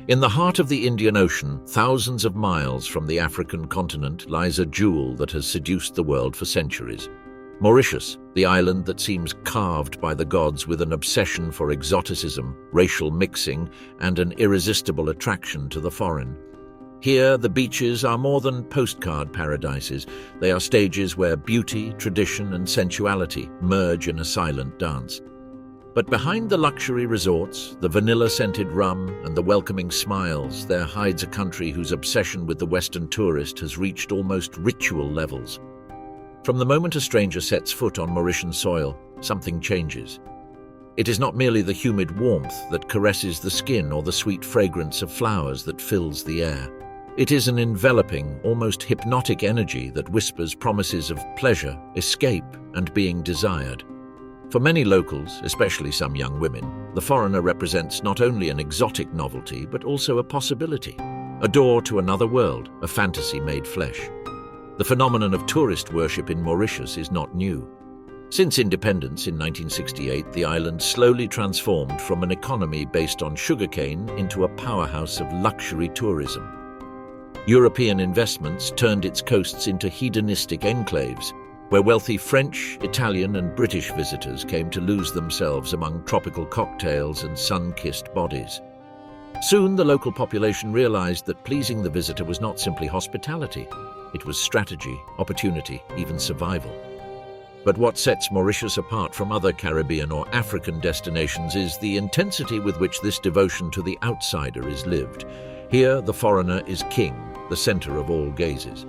In the heart of the Indian Ocean, thousands of miles from the African continent, lies a jewel that has seduced the world for centuries. Mauritius, the island that seems carved by the gods with an obsession for exoticism, racial mixing, and an irresistible attraction to the foreign. Here, the beaches are more than postcard paradises. They are stages where beauty, tradition, and sensuality merge in a silent dance. But behind the luxury resorts, the vanilla-scented rum, and the welcoming smiles, there hides a country whose obsession with the Western tourist has reached almost ritual levels. From the moment a stranger sets foot on Mauritian soil, something changes. It is not merely the humid warmth that caresses the skin or the sweet fragrance of flowers that fills the air. It is an enveloping, almost hypnotic energy that whispers promises of pleasure, escape, and being desired. For many locals, especially some young women, the foreigner represents not only an exotic novelty, but also a possibility, a door to another world, a fantasy made flesh. The phenomenon of tourist worship in Mauritius is not new. Since independence in 1968, the island slowly transformed from an economy based on sugarcane into a powerhouse of luxury tourism. European investments turned its coasts into hedonistic enclaves, where wealthy French, Italian, and British visitors came to lose themselves among tropical cocktails and sun-kissed bodies. Soon, the local population realized that pleasing the visitor was not simply hospitality. It was strategy, opportunity, even survival. But what sets Mauritius apart from other Caribbean or African destinations is the intensity with which this devotion to the outsider is lived. Here, the foreigner is king, the center of all gazes.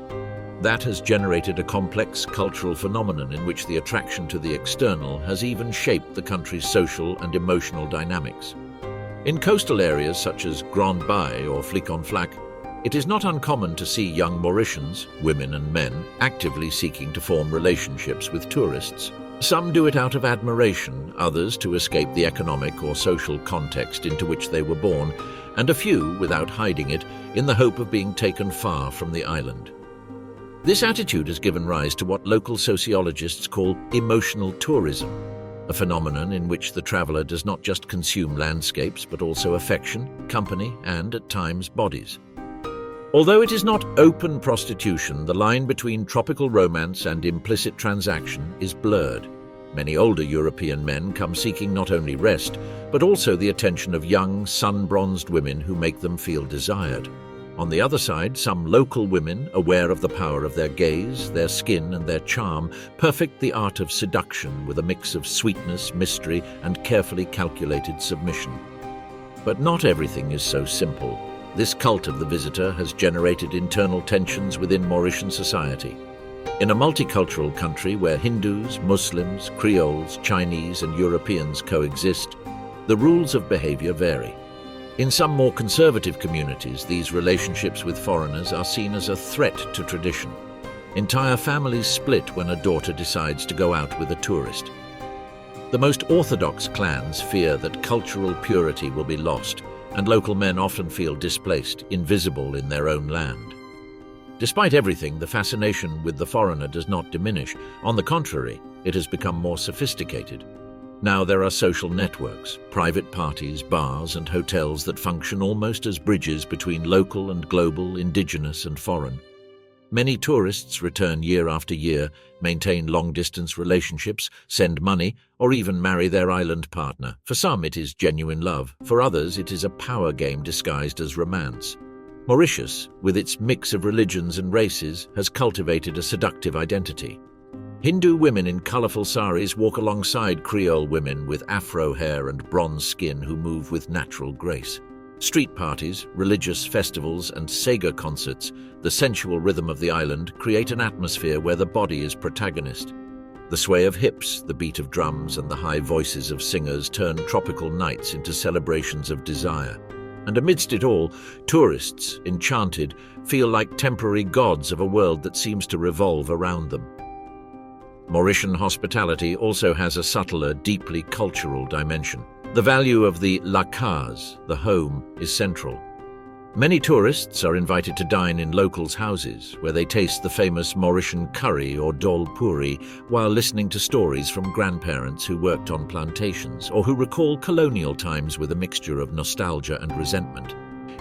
That has generated a complex cultural phenomenon in which the attraction to the external has even shaped the country's social and emotional dynamics. In coastal areas such as Grand Bay or Flic-en-Flac, it is not uncommon to see young Mauritians, women and men, actively seeking to form relationships with tourists. Some do it out of admiration, others to escape the economic or social context into which they were born, and a few, without hiding it, in the hope of being taken far from the island. This attitude has given rise to what local sociologists call emotional tourism, a phenomenon in which the traveler does not just consume landscapes but also affection, company, and, at times, bodies. Although it is not open prostitution, the line between tropical romance and implicit transaction is blurred. Many older European men come seeking not only rest, but also the attention of young, sun-bronzed women who make them feel desired. On the other side, some local women, aware of the power of their gaze, their skin, and their charm, perfect the art of seduction with a mix of sweetness, mystery, and carefully calculated submission. But not everything is so simple. This cult of the visitor has generated internal tensions within Mauritian society. In a multicultural country where Hindus, Muslims, Creoles, Chinese, and Europeans coexist, the rules of behavior vary. In some more conservative communities, these relationships with foreigners are seen as a threat to tradition. Entire families split when a daughter decides to go out with a tourist. The most orthodox clans fear that cultural purity will be lost, and local men often feel displaced, invisible in their own land. Despite everything, the fascination with the foreigner does not diminish. On the contrary, it has become more sophisticated. Now there are social networks, private parties, bars, and hotels that function almost as bridges between local and global, indigenous and foreign. Many tourists return year after year, maintain long-distance relationships, send money, or even marry their island partner. For some, it is genuine love. For others, it is a power game disguised as romance. Mauritius, with its mix of religions and races, has cultivated a seductive identity. Hindu women in colorful saris walk alongside Creole women with afro hair and bronze skin who move with natural grace. Street parties, religious festivals, and Sega concerts, the sensual rhythm of the island, create an atmosphere where the body is protagonist. The sway of hips, the beat of drums, and the high voices of singers turn tropical nights into celebrations of desire. And amidst it all, tourists, enchanted, feel like temporary gods of a world that seems to revolve around them. Mauritian hospitality also has a subtler, deeply cultural dimension. The value of the la case, the home, is central. Many tourists are invited to dine in locals' houses, where they taste the famous Mauritian curry or dol puri while listening to stories from grandparents who worked on plantations or who recall colonial times with a mixture of nostalgia and resentment.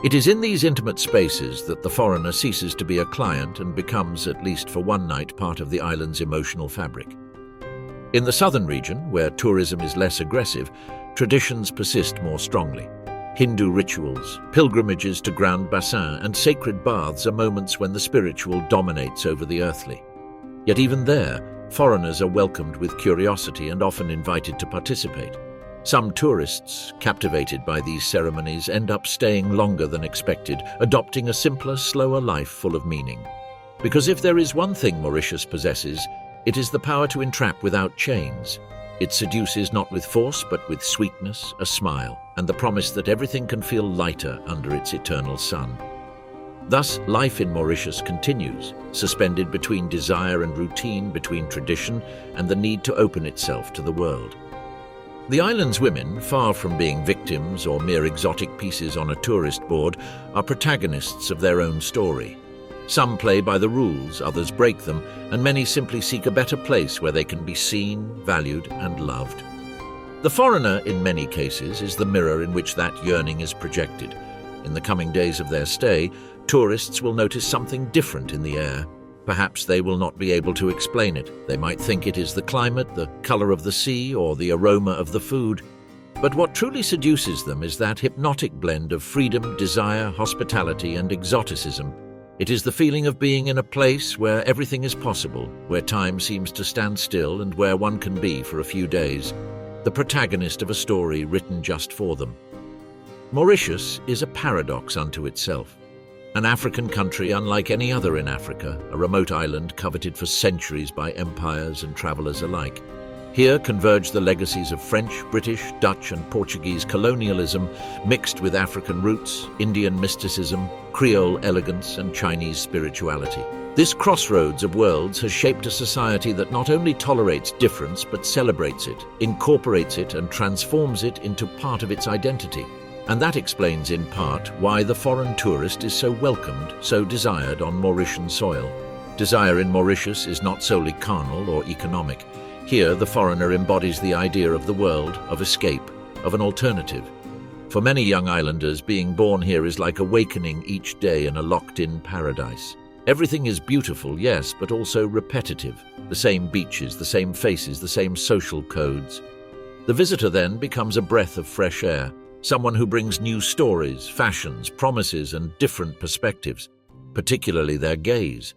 It is in these intimate spaces that the foreigner ceases to be a client and becomes, at least for one night, part of the island's emotional fabric. In the southern region, where tourism is less aggressive, traditions persist more strongly. Hindu rituals, pilgrimages to Grand Bassin, and sacred baths are moments when the spiritual dominates over the earthly. Yet even there, foreigners are welcomed with curiosity and often invited to participate. Some tourists, captivated by these ceremonies, end up staying longer than expected, adopting a simpler, slower life full of meaning. Because if there is one thing Mauritius possesses, it is the power to entrap without chains. It seduces not with force, but with sweetness, a smile, and the promise that everything can feel lighter under its eternal sun. Thus, life in Mauritius continues, suspended between desire and routine, between tradition and the need to open itself to the world. The island's women, far from being victims or mere exotic pieces on a tourist board, are protagonists of their own story. Some play by the rules, others break them, and many simply seek a better place where they can be seen, valued, and loved. The foreigner, in many cases, is the mirror in which that yearning is projected. In the coming days of their stay, tourists will notice something different in the air. Perhaps they will not be able to explain it. They might think it is the climate, the color of the sea, or the aroma of the food. But what truly seduces them is that hypnotic blend of freedom, desire, hospitality, and exoticism. It is the feeling of being in a place where everything is possible, where time seems to stand still and where one can be for a few days, the protagonist of a story written just for them. Mauritius is a paradox unto itself. An African country unlike any other in Africa, a remote island coveted for centuries by empires and travelers alike. Here converge the legacies of French, British, Dutch, and Portuguese colonialism, mixed with African roots, Indian mysticism, Creole elegance, and Chinese spirituality. This crossroads of worlds has shaped a society that not only tolerates difference but celebrates it, incorporates it, and transforms it into part of its identity. And that explains in part why the foreign tourist is so welcomed, so desired on Mauritian soil. Desire in Mauritius is not solely carnal or economic. Here, the foreigner embodies the idea of the world, of escape, of an alternative. For many young islanders, being born here is like awakening each day in a locked-in paradise. Everything is beautiful, yes, but also repetitive. The same beaches, the same faces, the same social codes. The visitor then becomes a breath of fresh air, someone who brings new stories, fashions, promises, and different perspectives, particularly their gaze.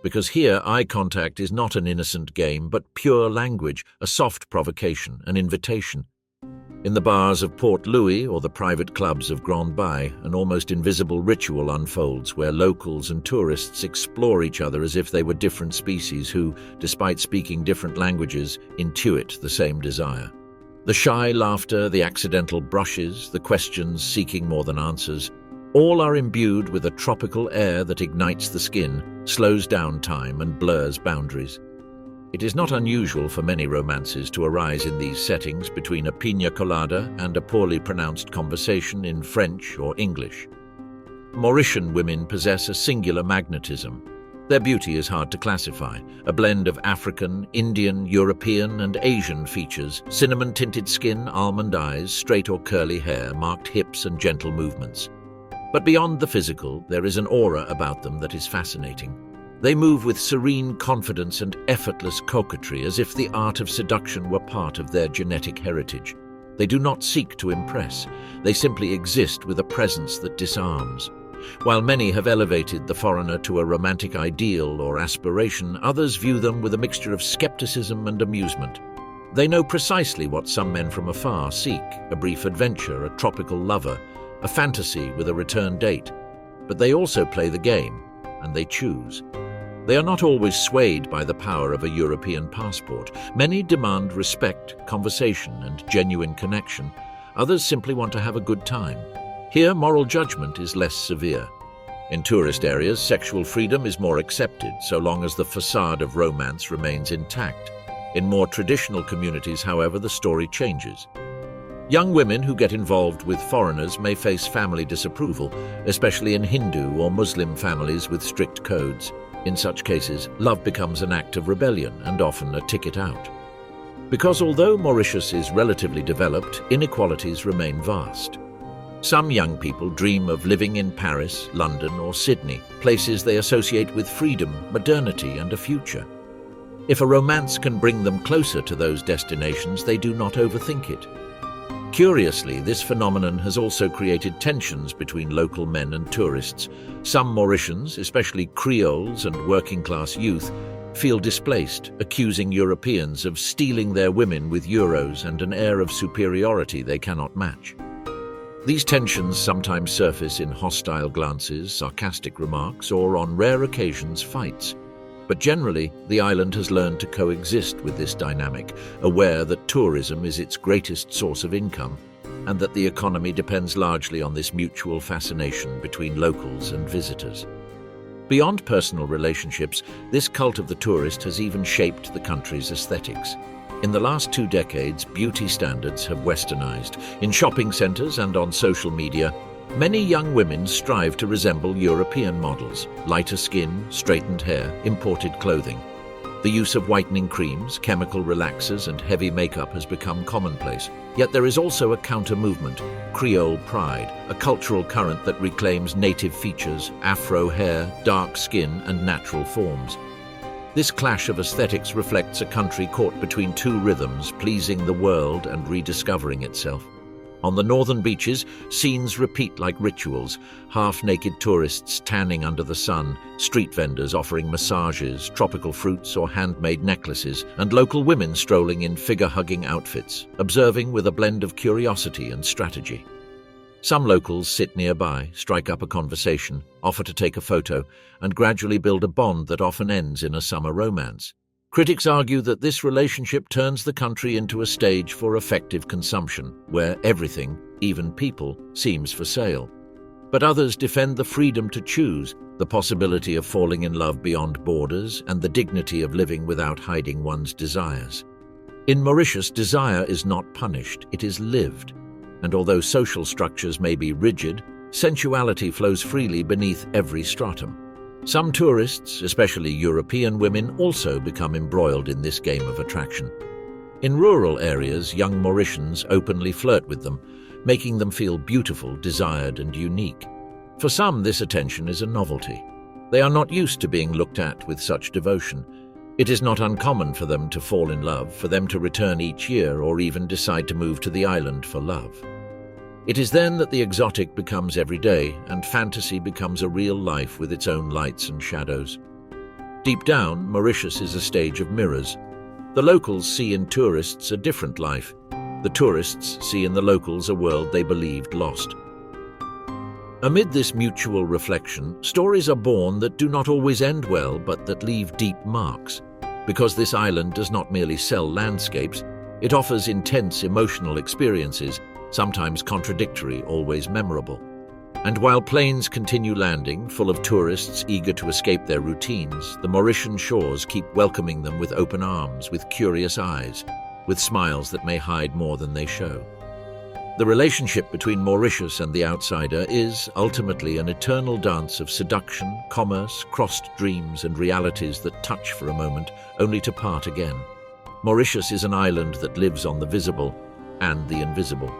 Because here, eye contact is not an innocent game, but pure language, a soft provocation, an invitation. In the bars of Port Louis or the private clubs of Grand Bay, an almost invisible ritual unfolds where locals and tourists explore each other as if they were different species who, despite speaking different languages, intuit the same desire. The shy laughter, the accidental brushes, the questions seeking more than answers, all are imbued with a tropical air that ignites the skin, slows down time, and blurs boundaries. It is not unusual for many romances to arise in these settings between a piña colada and a poorly pronounced conversation in French or English. Mauritian women possess a singular magnetism. Their beauty is hard to classify, a blend of African, Indian, European, and Asian features, cinnamon-tinted skin, almond eyes, straight or curly hair, marked hips, and gentle movements. But beyond the physical, there is an aura about them that is fascinating. They move with serene confidence and effortless coquetry, as if the art of seduction were part of their genetic heritage. They do not seek to impress. They simply exist with a presence that disarms. While many have elevated the foreigner to a romantic ideal or aspiration, others view them with a mixture of skepticism and amusement. They know precisely what some men from afar seek: a brief adventure, a tropical lover, a fantasy with a return date. But they also play the game, and they choose. They are not always swayed by the power of a European passport. Many demand respect, conversation, and genuine connection. Others simply want to have a good time. Here, moral judgment is less severe. In tourist areas, sexual freedom is more accepted, so long as the facade of romance remains intact. In more traditional communities, however, the story changes. Young women who get involved with foreigners may face family disapproval, especially in Hindu or Muslim families with strict codes. In such cases, love becomes an act of rebellion and often a ticket out. Because although Mauritius is relatively developed, inequalities remain vast. Some young people dream of living in Paris, London, or Sydney, places they associate with freedom, modernity, and a future. If a romance can bring them closer to those destinations, they do not overthink it. Curiously, this phenomenon has also created tensions between local men and tourists. Some Mauritians, especially Creoles and working-class youth, feel displaced, accusing Europeans of stealing their women with euros and an air of superiority they cannot match. These tensions sometimes surface in hostile glances, sarcastic remarks, or on rare occasions, fights. But generally, the island has learned to coexist with this dynamic, aware that tourism is its greatest source of income, and that the economy depends largely on this mutual fascination between locals and visitors. Beyond personal relationships, this cult of the tourist has even shaped the country's aesthetics. In the last 2 decades, beauty standards have westernized. In shopping centers and on social media, many young women strive to resemble European models: lighter skin, straightened hair, imported clothing. The use of whitening creams, chemical relaxers, and heavy makeup has become commonplace. Yet there is also a counter-movement, Creole pride, a cultural current that reclaims native features, afro hair, dark skin, and natural forms. This clash of aesthetics reflects a country caught between 2 rhythms, pleasing the world and rediscovering itself. On the northern beaches, scenes repeat like rituals: half-naked tourists tanning under the sun, street vendors offering massages, tropical fruits or handmade necklaces, and local women strolling in figure-hugging outfits, observing with a blend of curiosity and strategy. Some locals sit nearby, strike up a conversation, offer to take a photo, and gradually build a bond that often ends in a summer romance. Critics argue that this relationship turns the country into a stage for effective consumption, where everything, even people, seems for sale. But others defend the freedom to choose, the possibility of falling in love beyond borders, and the dignity of living without hiding one's desires. In Mauritius, desire is not punished, it is lived. And although social structures may be rigid, sensuality flows freely beneath every stratum. Some tourists, especially European women, also become embroiled in this game of attraction. In rural areas, young Mauritians openly flirt with them, making them feel beautiful, desired, and unique. For some, this attention is a novelty. They are not used to being looked at with such devotion. It is not uncommon for them to fall in love, for them to return each year, or even decide to move to the island for love. It is then that the exotic becomes everyday, and fantasy becomes a real life with its own lights and shadows. Deep down, Mauritius is a stage of mirrors. The locals see in tourists a different life. The tourists see in the locals a world they believed lost. Amid this mutual reflection, stories are born that do not always end well, but that leave deep marks. Because this island does not merely sell landscapes, it offers intense emotional experiences, sometimes contradictory, always memorable. And while planes continue landing, full of tourists eager to escape their routines, the Mauritian shores keep welcoming them with open arms, with curious eyes, with smiles that may hide more than they show. The relationship between Mauritius and the outsider is, ultimately, an eternal dance of seduction, commerce, crossed dreams, and realities that touch for a moment, only to part again. Mauritius is an island that lives on the visible and the invisible.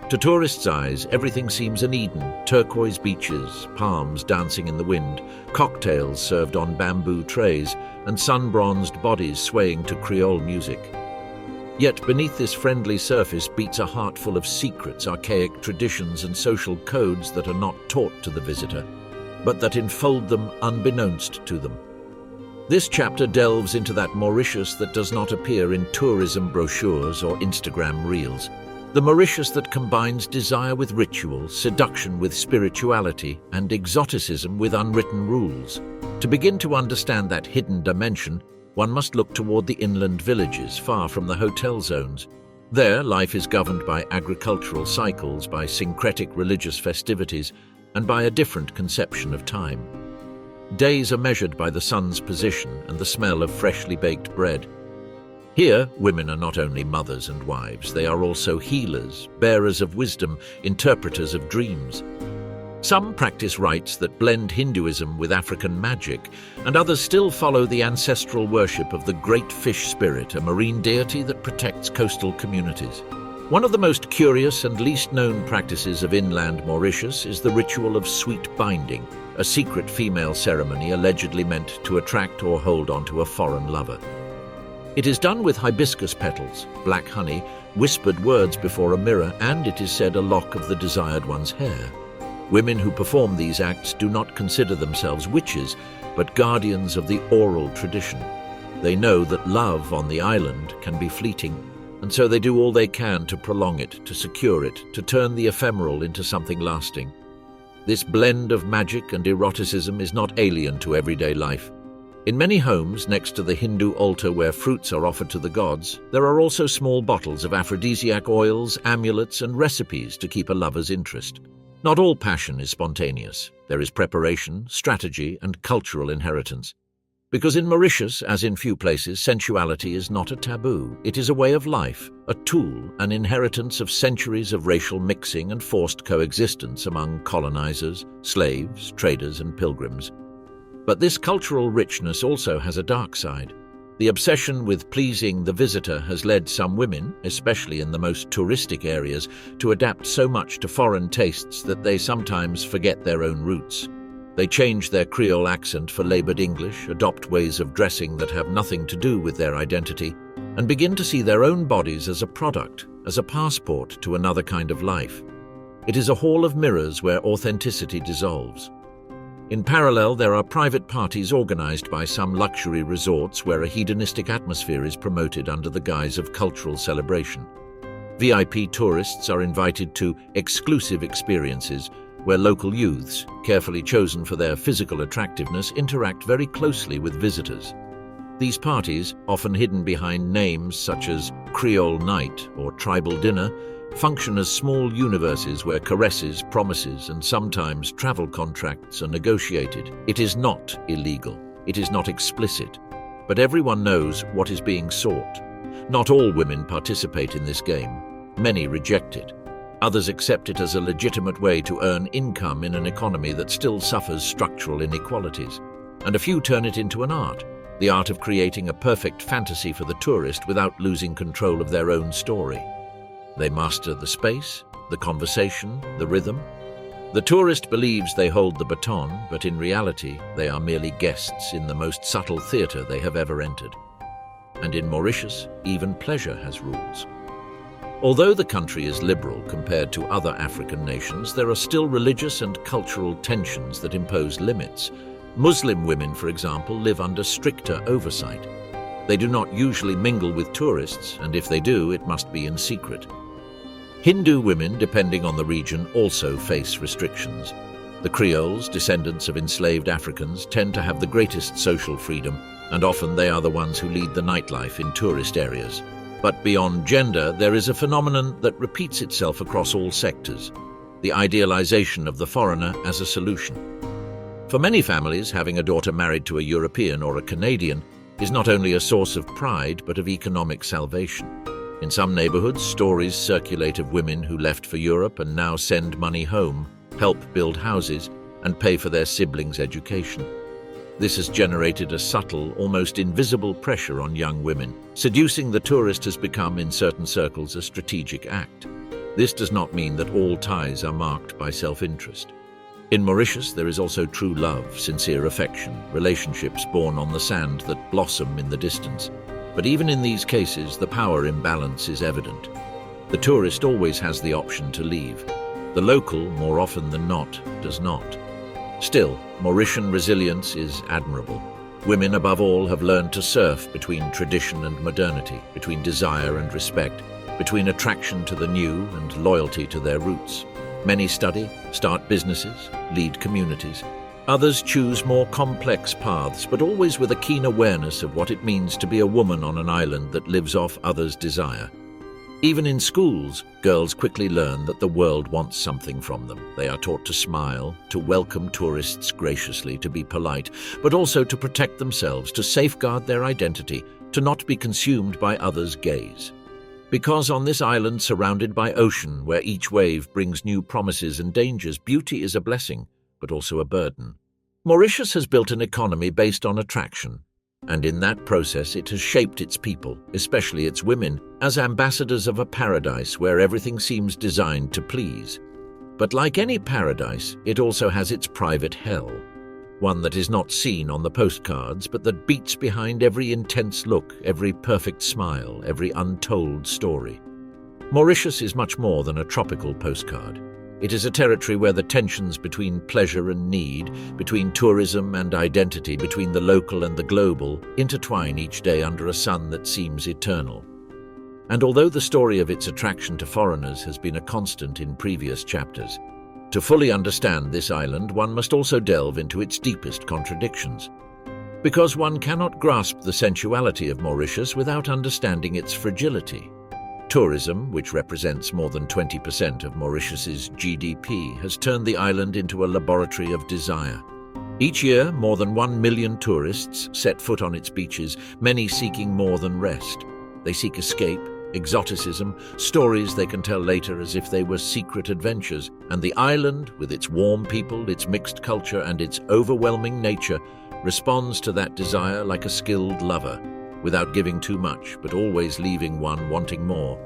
To tourists' eyes, everything seems an Eden: turquoise beaches, palms dancing in the wind, cocktails served on bamboo trays, and sun-bronzed bodies swaying to Creole music. Yet beneath this friendly surface beats a heart full of secrets, archaic traditions, and social codes that are not taught to the visitor, but that enfold them unbeknownst to them. This chapter delves into that Mauritius that does not appear in tourism brochures or Instagram reels. The Mauritius that combines desire with ritual, seduction with spirituality, and exoticism with unwritten rules. To begin to understand that hidden dimension, one must look toward the inland villages, far from the hotel zones. There, life is governed by agricultural cycles, by syncretic religious festivities, and by a different conception of time. Days are measured by the sun's position and the smell of freshly baked bread. Here, women are not only mothers and wives, they are also healers, bearers of wisdom, interpreters of dreams. Some practice rites that blend Hinduism with African magic, and others still follow the ancestral worship of the great fish spirit, a marine deity that protects coastal communities. One of the most curious and least known practices of inland Mauritius is the ritual of sweet binding, a secret female ceremony allegedly meant to attract or hold onto a foreign lover. It is done with hibiscus petals, black honey, whispered words before a mirror, and, it is said, a lock of the desired one's hair. Women who perform these acts do not consider themselves witches, but guardians of the oral tradition. They know that love on the island can be fleeting, and so they do all they can to prolong it, to secure it, to turn the ephemeral into something lasting. This blend of magic and eroticism is not alien to everyday life. In many homes, next to the Hindu altar where fruits are offered to the gods, there are also small bottles of aphrodisiac oils, amulets, and recipes to keep a lover's interest. Not all passion is spontaneous. There is preparation, strategy, and cultural inheritance. Because in Mauritius, as in few places, sensuality is not a taboo. It is a way of life, a tool, an inheritance of centuries of racial mixing and forced coexistence among colonizers, slaves, traders, and pilgrims. But this cultural richness also has a dark side. The obsession with pleasing the visitor has led some women, especially in the most touristic areas, to adapt so much to foreign tastes that they sometimes forget their own roots. They change their Creole accent for labored English, adopt ways of dressing that have nothing to do with their identity, and begin to see their own bodies as a product, as a passport to another kind of life. It is a hall of mirrors where authenticity dissolves. In parallel, there are private parties organized by some luxury resorts where a hedonistic atmosphere is promoted under the guise of cultural celebration. VIP tourists are invited to exclusive experiences where local youths, carefully chosen for their physical attractiveness, interact very closely with visitors. These parties, often hidden behind names such as Creole Night or Tribal Dinner, function as small universes where caresses, promises, and sometimes travel contracts are negotiated. It is not illegal. It is not explicit. But everyone knows what is being sought. Not all women participate in this game. Many reject it. Others accept it as a legitimate way to earn income in an economy that still suffers structural inequalities. And a few turn it into an art, the art of creating a perfect fantasy for the tourist without losing control of their own story. They master the space, the conversation, the rhythm. The tourist believes they hold the baton, but in reality, they are merely guests in the most subtle theater they have ever entered. And in Mauritius, even pleasure has rules. Although the country is liberal compared to other African nations, there are still religious and cultural tensions that impose limits. Muslim women, for example, live under stricter oversight. They do not usually mingle with tourists, and if they do, it must be in secret. Hindu women, depending on the region, also face restrictions. The Creoles, descendants of enslaved Africans, tend to have the greatest social freedom, and often they are the ones who lead the nightlife in tourist areas. But beyond gender, there is a phenomenon that repeats itself across all sectors: the idealization of the foreigner as a solution. For many families, having a daughter married to a European or a Canadian is not only a source of pride, but of economic salvation. In some neighborhoods, stories circulate of women who left for Europe and now send money home, help build houses, and pay for their siblings' education. This has generated a subtle, almost invisible pressure on young women. Seducing the tourist has become, in certain circles, a strategic act. This does not mean that all ties are marked by self-interest. In Mauritius, there is also true love, sincere affection, relationships born on the sand that blossom in the distance. But even in these cases, the power imbalance is evident. The tourist always has the option to leave. The local, more often than not, does not. Still, Mauritian resilience is admirable. Women, above all, have learned to surf between tradition and modernity, between desire and respect, between attraction to the new and loyalty to their roots. Many study, start businesses, lead communities. Others choose more complex paths, but always with a keen awareness of what it means to be a woman on an island that lives off others' desire. Even in schools, girls quickly learn that the world wants something from them. They are taught to smile, to welcome tourists graciously, to be polite, but also to protect themselves, to safeguard their identity, to not be consumed by others' gaze. Because on this island surrounded by ocean, where each wave brings new promises and dangers, beauty is a blessing, but also a burden. Mauritius has built an economy based on attraction. And in that process, it has shaped its people, especially its women, as ambassadors of a paradise where everything seems designed to please. But like any paradise, it also has its private hell, one that is not seen on the postcards, but that beats behind every intense look, every perfect smile, every untold story. Mauritius is much more than a tropical postcard. It is a territory where the tensions between pleasure and need, between tourism and identity, between the local and the global, intertwine each day under a sun that seems eternal. And although the story of its attraction to foreigners has been a constant in previous chapters, to fully understand this island, one must also delve into its deepest contradictions. Because one cannot grasp the sensuality of Mauritius without understanding its fragility. Tourism, which represents more than 20% of Mauritius's GDP, has turned the island into a laboratory of desire. Each year, more than 1 million tourists set foot on its beaches, many seeking more than rest. They seek escape, exoticism, stories they can tell later as if they were secret adventures, and the island, with its warm people, its mixed culture, and its overwhelming nature, responds to that desire like a skilled lover, without giving too much, but always leaving one wanting more.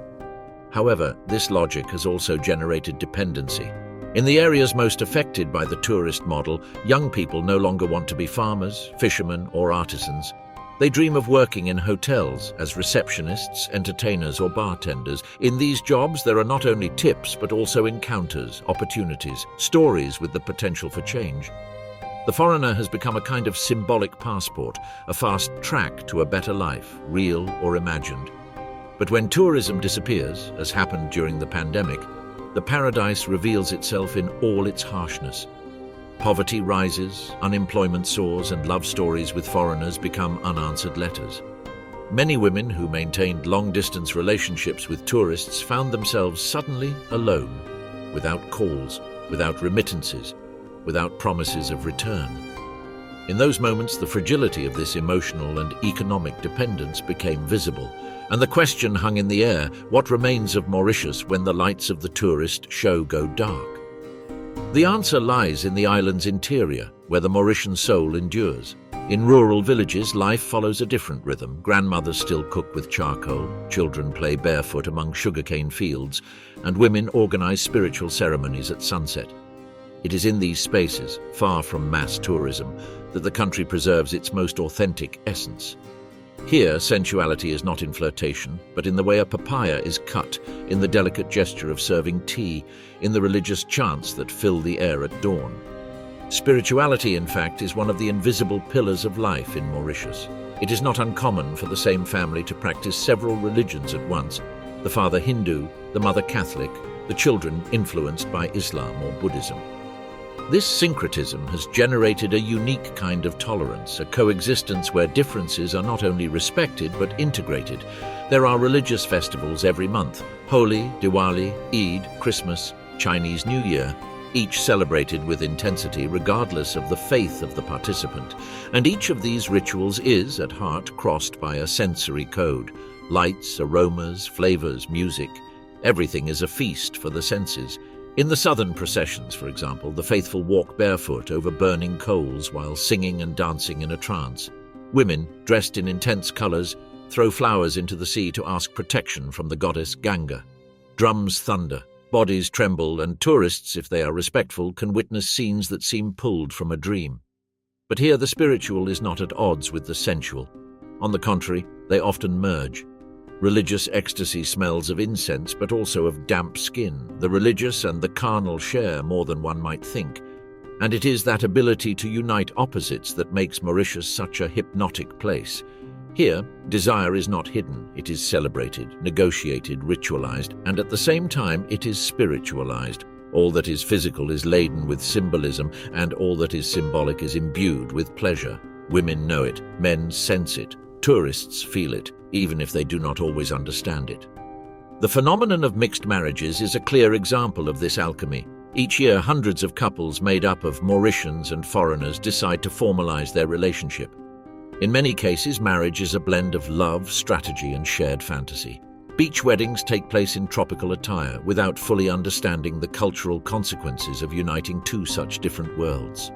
However, this logic has also generated dependency. In the areas most affected by the tourist model, young people no longer want to be farmers, fishermen, or artisans. They dream of working in hotels as receptionists, entertainers, or bartenders. In these jobs, there are not only tips, but also encounters, opportunities, stories with the potential for change. The foreigner has become a kind of symbolic passport, a fast track to a better life, real or imagined. But when tourism disappears, as happened during the pandemic, the paradise reveals itself in all its harshness. Poverty rises, unemployment soars, and love stories with foreigners become unanswered letters. Many women who maintained long-distance relationships with tourists found themselves suddenly alone, without calls, without remittances, without promises of return. In those moments, the fragility of this emotional and economic dependence became visible, and the question hung in the air: what remains of Mauritius when the lights of the tourist show go dark? The answer lies in the island's interior, where the Mauritian soul endures. In rural villages, life follows a different rhythm. Grandmothers still cook with charcoal, children play barefoot among sugarcane fields, and women organize spiritual ceremonies at sunset. It is in these spaces, far from mass tourism, that the country preserves its most authentic essence. Here, sensuality is not in flirtation, but in the way a papaya is cut, in the delicate gesture of serving tea, in the religious chants that fill the air at dawn. Spirituality, in fact, is one of the invisible pillars of life in Mauritius. It is not uncommon for the same family to practice several religions at once, the father Hindu, the mother Catholic, the children influenced by Islam or Buddhism. This syncretism has generated a unique kind of tolerance, a coexistence where differences are not only respected but integrated. There are religious festivals every month: Holi, Diwali, Eid, Christmas, Chinese New Year, each celebrated with intensity regardless of the faith of the participant. And each of these rituals is, at heart, crossed by a sensory code: lights, aromas, flavors, music. Everything is a feast for the senses. In the southern processions, for example, the faithful walk barefoot over burning coals while singing and dancing in a trance. Women, dressed in intense colors, throw flowers into the sea to ask protection from the goddess Ganga. Drums thunder, bodies tremble, and tourists, if they are respectful, can witness scenes that seem pulled from a dream. But here the spiritual is not at odds with the sensual. On the contrary, they often merge. Religious ecstasy smells of incense, but also of damp skin. The religious and the carnal share more than one might think. And it is that ability to unite opposites that makes Mauritius such a hypnotic place. Here, desire is not hidden. It is celebrated, negotiated, ritualized, and at the same time it is spiritualized. All that is physical is laden with symbolism, and all that is symbolic is imbued with pleasure. Women know it, men sense it, tourists feel it, even if they do not always understand it. The phenomenon of mixed marriages is a clear example of this alchemy. Each year, hundreds of couples made up of Mauritians and foreigners decide to formalize their relationship. In many cases, marriage is a blend of love, strategy, and shared fantasy. Beach weddings take place in tropical attire without fully understanding the cultural consequences of uniting two such different worlds.